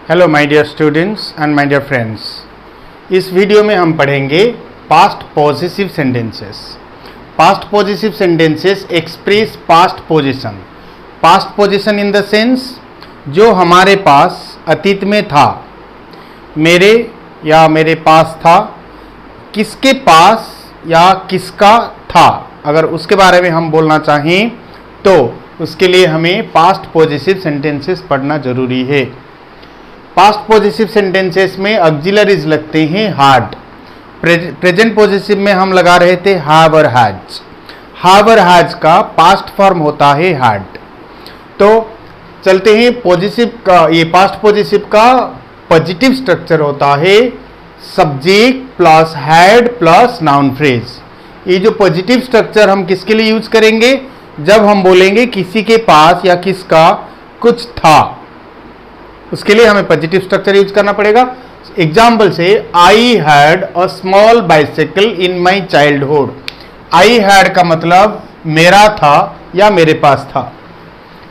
Hello my dear students and my dear friends. इस video में हम पढ़ेंगे past positive sentences. Past positive sentences express past position. Past position in the sense जो हमारे पास अतीत में था, मेरे या मेरे पास था, किसके पास या किसका था, अगर उसके बारे में हम बोलना चाहें तो उसके लिए हमें पास्ट पॉजिटिव सेंटेंसेस पढ़ना जरूरी है। पास्ट पॉजिटिव सेंटेंसेस में ऑक्सिलरीज लगते हैं हार्ड। प्रेजेंट पॉजिटिव में हम लगा रहे थे हैव और हैज। हैव और हैज का पास्ट फॉर्म होता है हार्ड। तो चलते हैं पॉजिटिव का, ये पास्ट पॉजिटिव का पॉजिटिव स्ट्रक्चर होता है subject plus had plus noun phrase. ये जो पॉजिटिव स्ट्रक्चर हम किसके लिए यूज करेंगे? जब हम बोलेंगे किसी के पास या किसका कुछ था, उसके लिए हमें पॉजिटिव स्ट्रक्चर यूज करना पड़ेगा। एग्जाम्पल से आई had a small bicycle in my childhood. I had का मतलब मेरा था या मेरे पास था।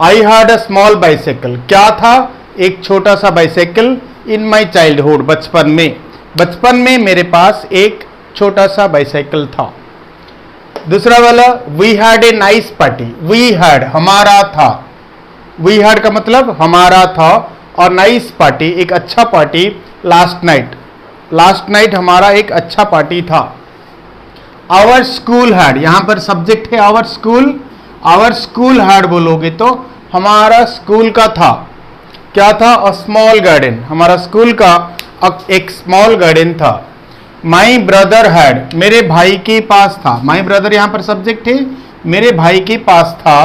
आई हैड अ स्मॉल बाइसाइकिल, क्या था? एक छोटा सा बाइसाइकिल इन माई चाइल्डहुड, बचपन में। बचपन में मेरे पास एक छोटा सा बाइसाइकिल था। दूसरा वाला we had a nice party. We had हमारा था। वी हैड का मतलब हमारा था और नाइस पार्टी एक अच्छा party last night. Last night हमारा एक अच्छा पार्टी था। आवर स्कूल हैड, यहां पर सब्जेक्ट है our school. Our school had बोलोगे तो हमारा स्कूल का था, क्या था? A small garden. हमारा स्कूल का एक स्मॉल गार्डन था। माई ब्रदर हैड, मेरे भाई के पास था। माई ब्रदर यहां पर सब्जेक्ट है, मेरे भाई के पास था।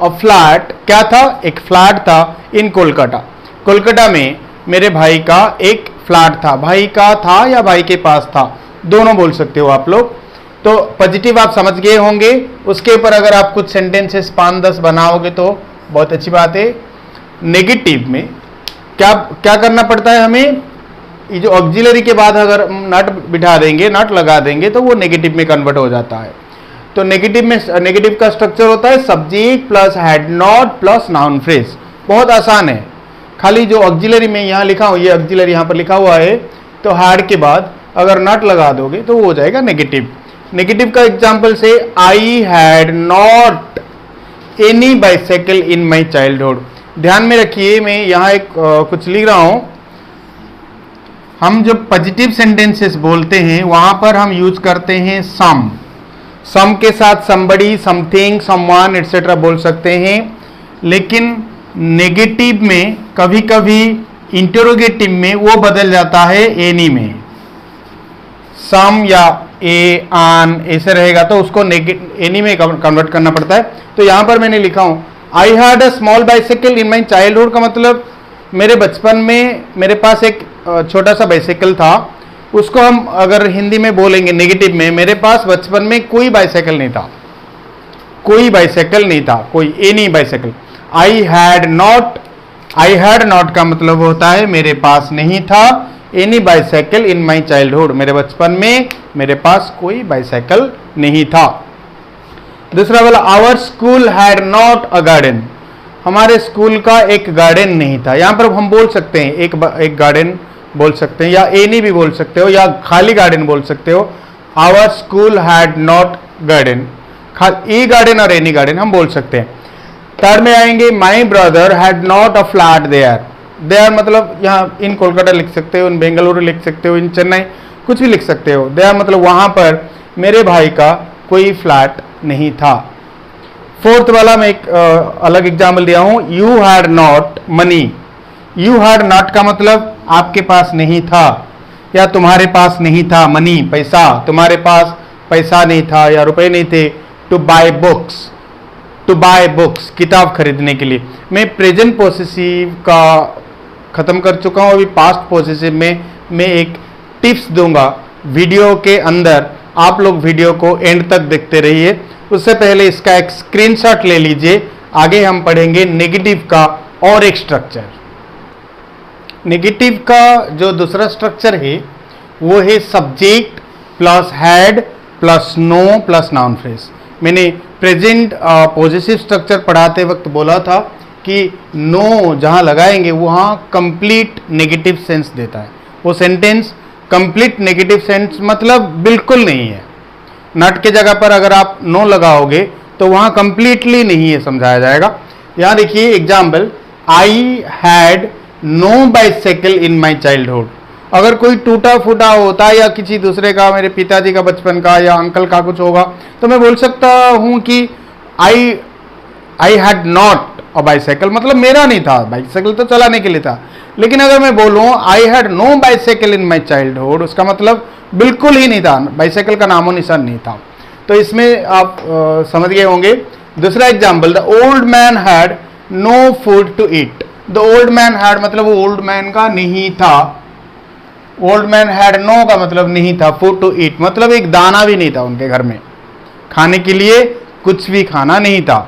अ फ्लैट, क्या था? एक फ्लैट था इन कोलकाता। कोलकाता में मेरे भाई का एक फ्लैट था। भाई का था या भाई के पास था, दोनों बोल सकते हो आप लोग। तो पॉजिटिव आप समझ गए होंगे। उसके ऊपर अगर आप कुछ सेंटेंसेस 5-10 बनाओगे तो बहुत अच्छी बात है। नेगेटिव में क्या क्या करना पड़ता है हमें? ये जो ऑक्सिलरी के बाद अगर नॉट बिठा देंगे, नॉट लगा देंगे तो वो नेगेटिव में कन्वर्ट हो जाता है। तो नेगेटिव में, नेगेटिव का स्ट्रक्चर होता है subject plus had not plus noun phrase. बहुत आसान है। खाली जो ऑक्सिलरी में यहाँ लिखा हूँ, ये ऑक्सिलरी यहाँ पर लिखा हुआ है, तो हैड के बाद अगर नॉट लगा दोगे तो वो हो जाएगा नेगेटिव। नेगेटिव का एग्जांपल से आई had not any bicycle in my childhood. ध्यान में रखिए, मैं यहाँ एक कुछ लिख रहा हूँ। हम जब पॉजिटिव सेंटेंसेस बोलते हैं वहां पर हम यूज करते हैं सम। सम के साथ समबडी, समथिंग, समवन एटसेट्रा बोल सकते हैं। लेकिन नेगेटिव में कभी कभी इंटरोगेटिव में वो बदल जाता है एनी में। सम या ए आन ऐसे रहेगा तो उसको एनी में कन्वर्ट करना पड़ता है। तो यहां पर मैंने लिखा हूं आई had a small bicycle in my childhood का मतलब मेरे बचपन में मेरे पास एक छोटा सा बाइसाइकिल था। उसको हम अगर हिंदी में बोलेंगे नेगेटिव में, मेरे पास बचपन में कोई बाइसाइकिल नहीं था। कोई बाइसाइकिल नहीं था, कोई any bicycle. I had not का मतलब होता है मेरे पास नहीं था any bicycle in my childhood. मेरे बचपन में मेरे पास कोई बाइसाइकिल नहीं था। दूसरा वाला our school had not a garden. हमारे स्कूल का एक गार्डन नहीं था। यहां पर हम बोल सकते हैं एक गार्डन बोल सकते हैं, या एनी भी बोल सकते हो, या खाली गार्डन बोल सकते हो। Our school had not garden, a garden और एनी गार्डन हम बोल सकते हैं। थर्ड में आएंगे my brother had not a flat there. There मतलब यहाँ इन कोलकाता लिख सकते हो, इन बेंगलुरु लिख सकते हो, इन चेन्नई, कुछ भी लिख सकते हो। देयर मतलब वहां पर मेरे भाई का कोई फ्लैट नहीं था। फोर्थ वाला मैं एक अलग एग्जाम्पल दिया हूं, you had not money. You had not का मतलब आपके पास नहीं था या तुम्हारे पास नहीं था मनी, पैसा। तुम्हारे पास पैसा नहीं था या रुपए नहीं थे। To buy books, to buy books किताब खरीदने के लिए। मैं प्रेजेंट पॉसेसिव का खत्म कर चुका हूं। अभी पास्ट पॉसेसिव में मैं एक टिप्स दूंगा वीडियो के अंदर। आप लोग वीडियो को एंड तक देखते रहिए। उससे पहले इसका एक स्क्रीनशॉट ले लीजिए। आगे हम पढ़ेंगे नेगेटिव का और एक स्ट्रक्चर। नेगेटिव का जो दूसरा स्ट्रक्चर है वो है subject plus had plus no plus noun phrase. मैंने प्रेजेंट पॉजिटिव स्ट्रक्चर पढ़ाते वक्त बोला था कि नो जहां लगाएंगे वहां कंप्लीट नेगेटिव सेंस देता है। वो सेंटेंस कंप्लीट नेगेटिव सेंस मतलब बिल्कुल नहीं है। नॉट के जगह पर अगर आप नो लगाओगे तो वहां कंप्लीटली नहीं है समझाया जाएगा। यहां देखिए example, I had no bicycle in my childhood. अगर कोई टूटा फूटा होता है या किसी दूसरे का, मेरे पिताजी का बचपन का या अंकल का कुछ होगा, तो मैं बोल सकता हूं कि आई हैड नॉट अ बाइसाइकिल, मतलब मेरा नहीं था, बाइसाइकिल तो चलाने के लिए था। लेकिन अगर मैं बोलूं I had no bicycle in my childhood, उसका मतलब बिल्कुल ही नहीं था, बाइसाइकिल का नामो निशान नहीं था। तो इसमें आप समझ गए होंगे। दूसरा example, the old man had no food to eat. The old man had मतलब वो ओल्ड मैन का नहीं था, ओल्ड मैन हैड नो का मतलब नहीं था, फूड टू ईट मतलब एक दाना भी नहीं था उनके घर में, खाने के लिए कुछ भी खाना नहीं था।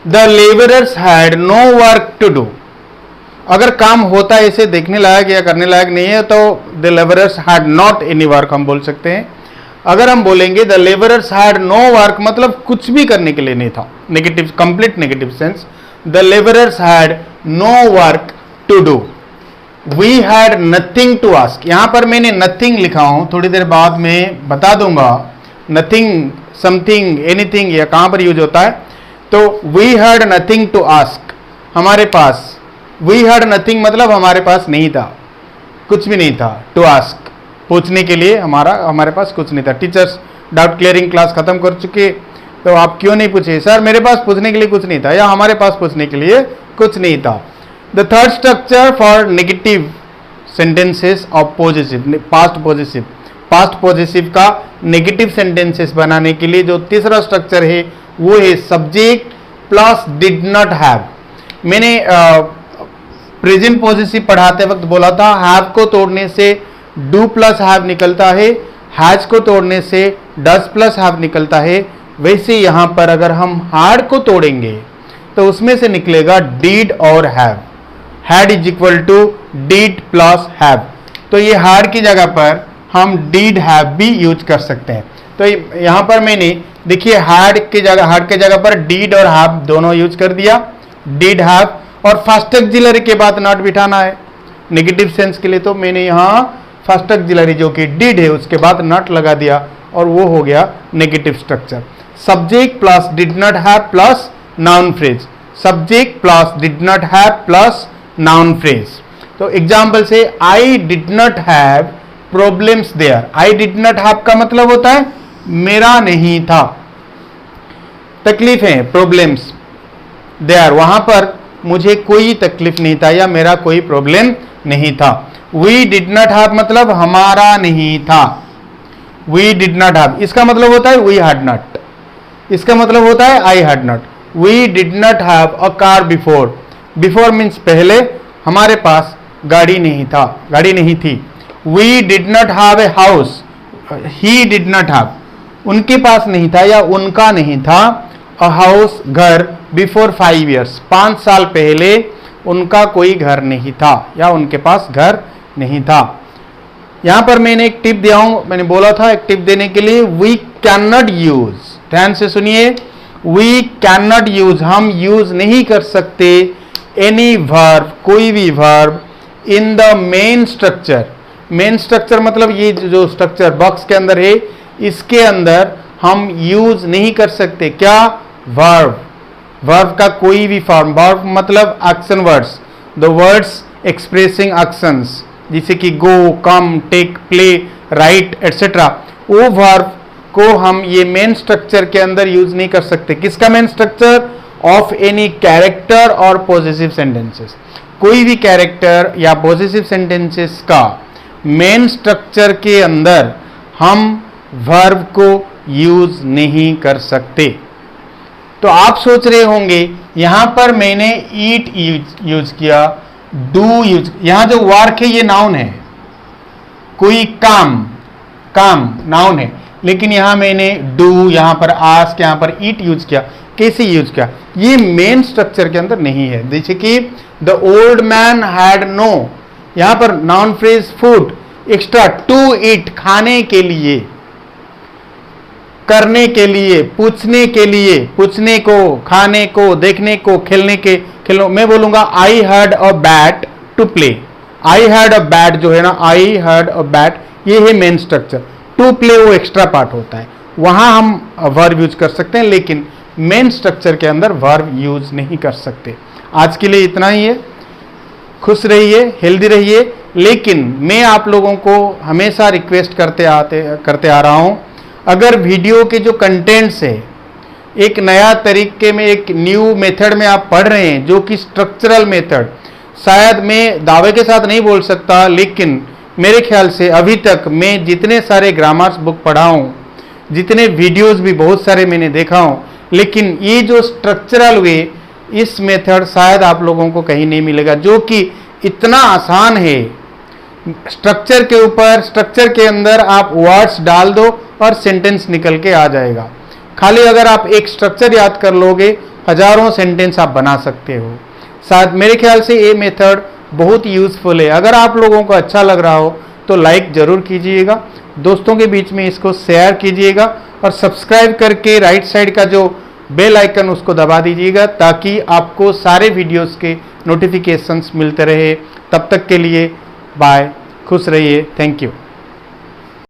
The labourers had no work to do. अगर काम होता है इसे देखने लायक या करने लायक नहीं है तो the labourers had not any work हम बोल सकते हैं। अगर हम बोलेंगे the labourers had no work मतलब कुछ भी करने के लिए नहीं था, negative, complete negative sense. The labourers had no work to do. We had nothing to ask. यहां पर मैंने नथिंग लिखा हूं, थोड़ी देर बाद में बता दूंगा नथिंग, समथिंग, एनीथिंग या कहां पर यूज होता है। तो we had nothing to ask, हमारे पास, वी हैड नथिंग मतलब हमारे पास नहीं था, कुछ भी नहीं था। टू आस्क पूछने के लिए हमारे पास कुछ नहीं था। टीचर्स डाउट क्लियरिंग क्लास खत्म कर चुके, तो आप क्यों नहीं पूछे? सर मेरे पास पूछने के लिए कुछ नहीं था, या हमारे पास पूछने के लिए कुछ नहीं था। The third structure for negative sentences of positive, past positive, past positive का नेगेटिव सेंटेंसेस बनाने के लिए जो तीसरा स्ट्रक्चर है वो है subject plus did not have. मैंने प्रेजेंट पॉजिटिव पढ़ाते वक्त बोला था हैव को तोड़ने से डू प्लस हैव निकलता है, हैज को तोड़ने से डज प्लस हैव निकलता है। वैसे यहां पर अगर हम हैड को तोड़ेंगे तो उसमें से निकलेगा डीड और have. Had is equal to did plus have. तो ये हैड की जगह पर हम डीड हैव भी यूज कर सकते हैं। तो यहां पर मैंने देखिए हैड के जगह पर डीड और हैव दोनों यूज कर दिया, डीड हैव, और फर्स्ट ऑक्सिलरी के बाद नॉट बिठाना है नेगेटिव सेंस के लिए। तो मैंने यहां फर्स्ट ऑक्सिलरी जो कि डीड है उसके बाद नॉट लगा दिया और वो हो गया negative structure. Subject plus did not have plus noun phrase, subject plus did not have plus noun phrase. तो एग्जाम्पल से I did not have problems there. I did not have का मतलब होता है मेरा नहीं था, तकलीफ है, प्रॉब्लम्स देयर, वहां पर मुझे कोई तकलीफ नहीं था या मेरा कोई प्रॉब्लम नहीं था। वी डिड नॉट हैव मतलब हमारा नहीं था, वी डिड नॉट हैव, इसका मतलब होता है वी हैड नॉट, इसका मतलब होता है I had not. We did not have a car before, before means पहले, हमारे पास गाड़ी नहीं था, गाड़ी नहीं थी। We did not have a house, he did not have, उनके पास नहीं था या उनका नहीं था, अ हाउस घर, बिफोर 5 years 5 साल पहले उनका कोई घर नहीं था या उनके पास घर नहीं था। यहां पर मैंने एक टिप दिया हूं, मैंने बोला था एक टिप देने के लिए, वी कैन नॉट यूज, ध्यान से सुनिए, वी कैन नॉट यूज, हम यूज नहीं कर सकते एनी वर्ब, कोई भी verb in the main structure. Main structure मतलब ये जो स्ट्रक्चर बॉक्स के अंदर है इसके अंदर हम यूज नहीं कर सकते क्या? वर्ब, वर्ब का कोई भी फॉर्म, वर्ब मतलब action words, the words expressing actions जैसे कि गो, कम, टेक, प्ले, राइट एटसेट्रा, वो वर्ब को हम ये मेन स्ट्रक्चर के अंदर यूज नहीं कर सकते। किसका main structure? Of any character और पॉजिटिव सेंटेंसेस, कोई भी कैरेक्टर या पॉजिटिव सेंटेंसेस का मेन स्ट्रक्चर के अंदर हम वर्ब को यूज नहीं कर सकते। तो आप सोच रहे होंगे यहां पर मैंने ईट यूज किया, डू यूज, यहां जो वर्क है ये नाउन है, कोई काम, काम नाउन है, लेकिन यहां मैंने डू, यहां पर आस्क, यहां पर ईट यूज किया। कैसे यूज किया? ये मेन स्ट्रक्चर के अंदर नहीं है। जैसे कि the old man had no, यहां पर noun phrase food, extra to eat, खाने के लिए, करने के लिए, पूछने के लिए, पूछने को, खाने को, देखने को, खेलने, मैं बोलूंगा I had a bat to play. I had a bat जो है ना, आई हैड अ बैट, ये है मेन स्ट्रक्चर। टू प्ले वो एक्स्ट्रा पार्ट होता है, वहां हम वर्ब यूज कर सकते हैं, लेकिन मेन स्ट्रक्चर के अंदर वर्ब यूज नहीं कर सकते। आज के लिए इतना ही है। खुश रहिए, हेल्दी रहिए, लेकिन मैं आप लोगों को हमेशा रिक्वेस्ट करते आ रहा हूं, अगर वीडियो के जो कंटेंट्स है एक नया तरीके में, एक न्यू मेथड में आप पढ़ रहे हैं, जो कि स्ट्रक्चरल मेथड, शायद मैं दावे के साथ नहीं बोल सकता, लेकिन मेरे ख्याल से अभी तक मैं जितने सारे ग्रामर्स बुक पढ़ा हूँ, जितने वीडियोस भी बहुत सारे मैंने देखा हूँ, लेकिन ये जो स्ट्रक्चरल वे, इस मेथड शायद आप लोगों को कहीं नहीं मिलेगा, जो कि इतना आसान है। स्ट्रक्चर के ऊपर, स्ट्रक्चर के अंदर आप वर्ड्स डाल दो और सेंटेंस निकल के आ जाएगा। खाली अगर आप एक स्ट्रक्चर याद कर लोगे, हजारों सेंटेंस आप बना सकते हो। शायद मेरे ख्याल से ये मेथड बहुत यूजफुल है। अगर आप लोगों को अच्छा लग रहा हो तो लाइक जरूर कीजिएगा, दोस्तों के बीच में इसको शेयर कीजिएगा, और सब्सक्राइब करके राइट साइड का जो बेल आइकन उसको दबा दीजिएगा, ताकि आपको सारे वीडियोस के नोटिफिकेशंस मिलते रहे। तब तक के लिए बाय, खुश रहिए, थैंक यू।